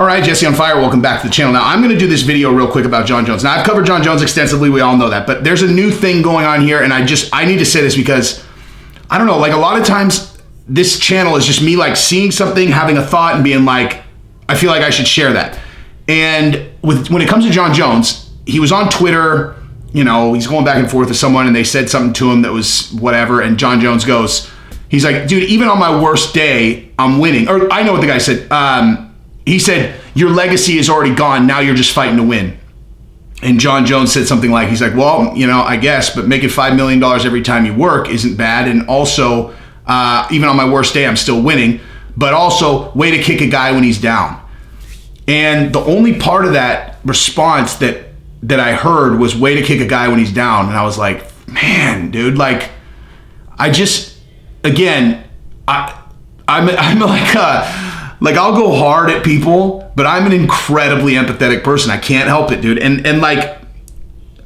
All right, Jesse on Fire, welcome back to the channel. Now, I'm going to do this video real quick about Jon Jones. Now, I've covered Jon Jones extensively. We all know that. But there's a new thing going on here, and I need to say this because, I don't know, like a lot of times this channel is just me like seeing something, having a thought, and being like, I feel like I should share that. And when it comes to Jon Jones, he was on Twitter, you know, he's going back and forth with someone, and they said something to him that was whatever, and Jon Jones goes, he's like, dude, even on my worst day, I'm winning. Or I know what the guy said. He said, your legacy is already gone. Now you're just fighting to win. And Jon Jones said something like, he's like, well, you know, I guess, but making $5 million every time you work isn't bad. And also, even on my worst day, I'm still winning. But also, way to kick a guy when he's down. And the only part of that response that I heard was way to kick a guy when he's down. And I was like, man, dude, like, I just, again, I'm like I'll go hard at people, but I'm an incredibly empathetic person. I can't help it, dude. And like,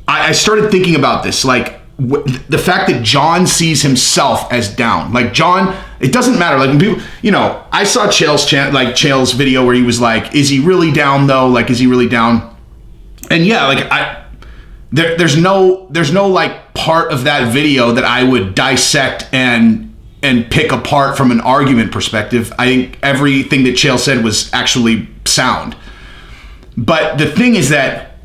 I started thinking about this, like the fact that Jon sees himself as down. Like Jon, it doesn't matter. Like when people, you know, I saw Chael's video where he was like, is he really down though? Like, is he really down? And yeah, like there's no like part of that video that I would dissect and pick apart from an argument perspective. I think everything that Chael said was actually sound. But the thing is that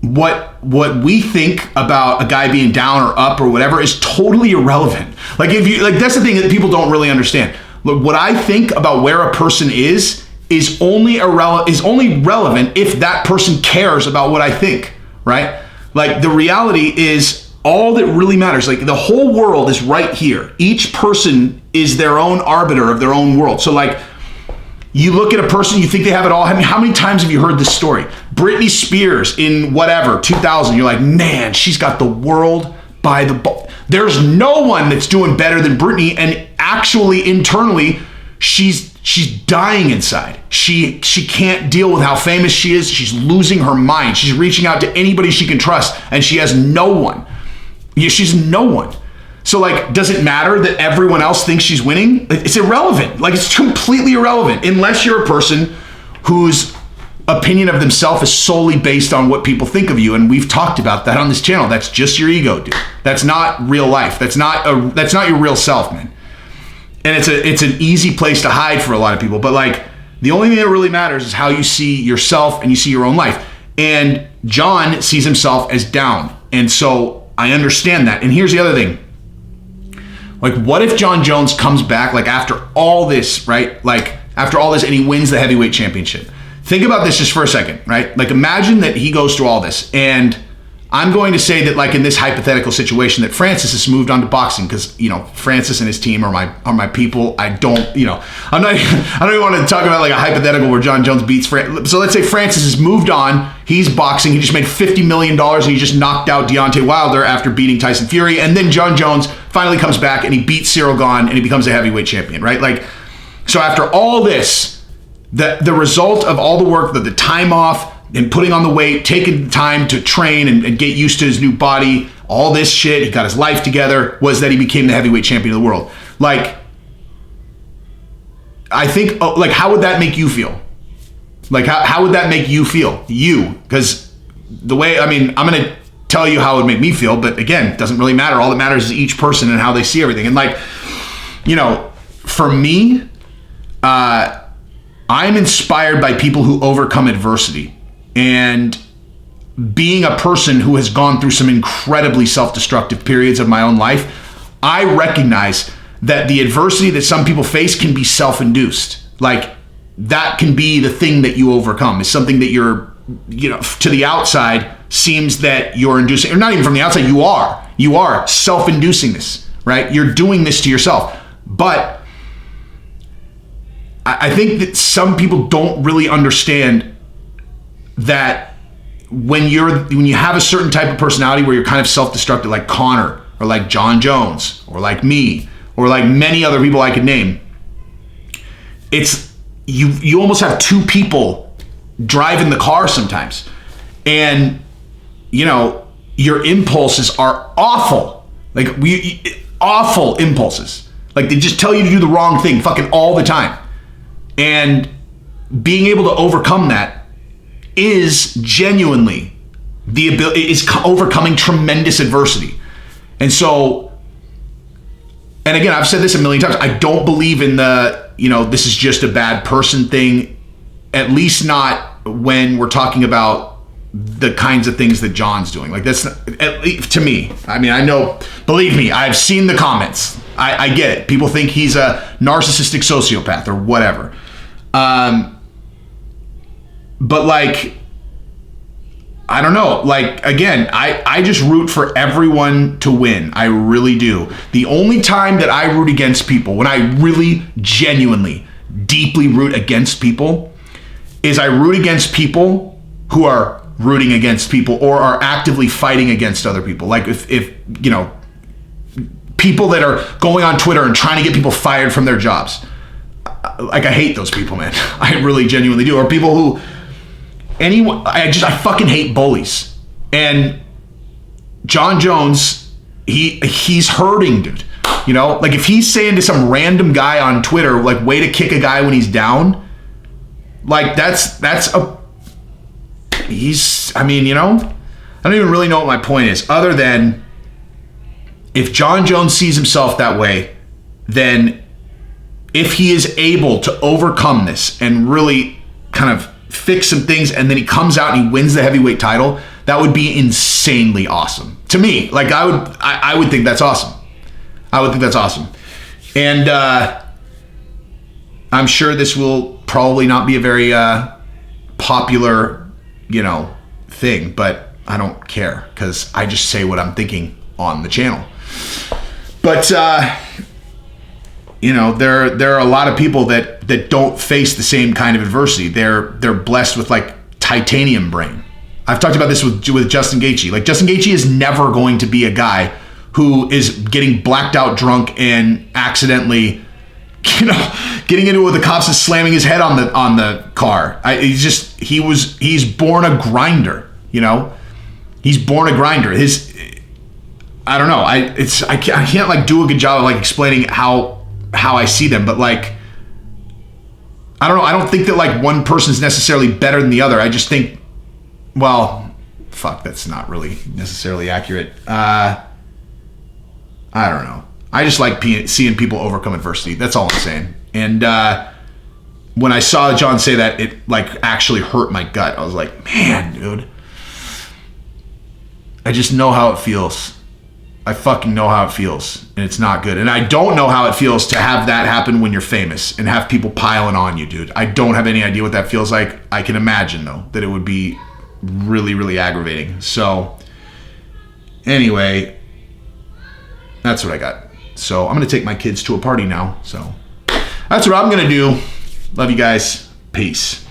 what we think about a guy being down or up or whatever is totally irrelevant. Like if you like, that's the thing that people don't really understand. Look, what I think about where a person is only relevant if that person cares about what I think, right? Like the reality is, all that really matters, like the whole world is right here. Each person is their own arbiter of their own world. So like you look at a person, you think they have it all. I mean, how many times have you heard this story? Britney Spears in whatever, 2000, you're like, man, she's got the world by the ball. There's no one that's doing better than Britney. And actually internally, she's dying inside. She can't deal with how famous she is. She's losing her mind. She's reaching out to anybody she can trust, and she has no one. She's no one. So like, does it matter that everyone else thinks she's winning? It's irrelevant. Like it's completely irrelevant unless you're a person whose opinion of themselves is solely based on what people think of you. And we've talked about that on this channel. That's just your ego, dude. That's not real life. That's not your real self, man. And it's an easy place to hide for a lot of people. But like the only thing that really matters is how you see yourself and you see your own life. And Jon sees himself as down. And so I understand that. And here's the other thing. Like, what if Jon Jones comes back, like, after all this, right? Like, after all this, and he wins the heavyweight championship? Think about this just for a second, right? Like, imagine that he goes through all this. And I'm going to say that, like, in this hypothetical situation, that Francis has moved on to boxing because, you know, Francis and his team are my people. I don't even want to talk about, like, a hypothetical where Jon Jones beats Francis. So let's say Francis has moved on. He's boxing. He just made $50 million and he just knocked out Deontay Wilder after beating Tyson Fury. And then Jon Jones finally comes back and he beats Cyril Gane and he becomes a heavyweight champion, right? Like, so after all this, the result of all the work, the time off and putting on the weight, taking the time to train and get used to his new body, all this shit, he got his life together, was that he became the heavyweight champion of the world. Like, I think, like, how would that make you feel? Like, how would that make you feel? You, because the way, I mean, I'm going to tell you how it would make me feel, but again, it doesn't really matter. All that matters is each person and how they see everything. And like, you know, for me, I'm inspired by people who overcome adversity. And being a person who has gone through some incredibly self-destructive periods of my own life, I recognize that the adversity that some people face can be self-induced. Like, that can be the thing that you overcome. It's something that you're, you know, to the outside seems that you're inducing, or not even from the outside, you are self-inducing this, right? You're doing this to yourself. But I think that some people don't really understand that when you have a certain type of personality where you're kind of self-destructive, like Connor or like Jon Jones or like me or like many other people I could name, it's you almost have two people driving the car sometimes. And you know, your impulses are awful. Like awful impulses. Like they just tell you to do the wrong thing fucking all the time. And being able to overcome that is genuinely the ability, is overcoming tremendous adversity. And so, and again, I've said this a million times, I don't believe in the, this is just a bad person thing, at least not when we're talking about the kinds of things that Jon's doing. Like, that's, at least to me, I mean, I know, believe me, I've seen the comments. I get it. People think he's a narcissistic sociopath or whatever. But like, I don't know. Like, again, I just root for everyone to win. I really do. The only time that I root against people, when I really genuinely, deeply root against people, is I root against people who are rooting against people or are actively fighting against other people. Like if people that are going on Twitter and trying to get people fired from their jobs. Like, I hate those people, man. I really genuinely do. Or people who, I fucking hate bullies. And Jon Jones, he's hurting, dude. Like, if he's saying to some random guy on Twitter, like, way to kick a guy when he's down, like, I don't even really know what my point is, other than if Jon Jones sees himself that way, then if he is able to overcome this and really kind of fix some things, and then he comes out and he wins the heavyweight title, that would be insanely awesome to me. Like, I would think that's awesome. I would think that's awesome. And I'm sure this will probably not be a very popular, thing, but I don't care, because I just say what I'm thinking on the channel. But there are a lot of people that don't face the same kind of adversity. They're blessed with like titanium brain. I've talked about this with Justin Gaethje. Like, Justin Gaethje is never going to be a guy who is getting blacked out drunk and accidentally, getting into it with the cops and slamming his head on the car. He's born a grinder. He's born a grinder. I don't know. I can't like do a good job of like explaining how I see them, but like, I don't know. I don't think that like one person's necessarily better than the other. I just think, well, fuck, that's not really necessarily accurate. I don't know. I just like seeing people overcome adversity. That's all I'm saying. And when I saw Jon say that, it like actually hurt my gut. I was like, man, dude, I just know how it feels. I fucking know how it feels, and it's not good. And I don't know how it feels to have that happen when you're famous and have people piling on you, dude. I don't have any idea what that feels like. I can imagine, though, that it would be really, really aggravating. So, anyway, that's what I got. So, I'm going to take my kids to a party now. So, that's what I'm going to do. Love you guys. Peace.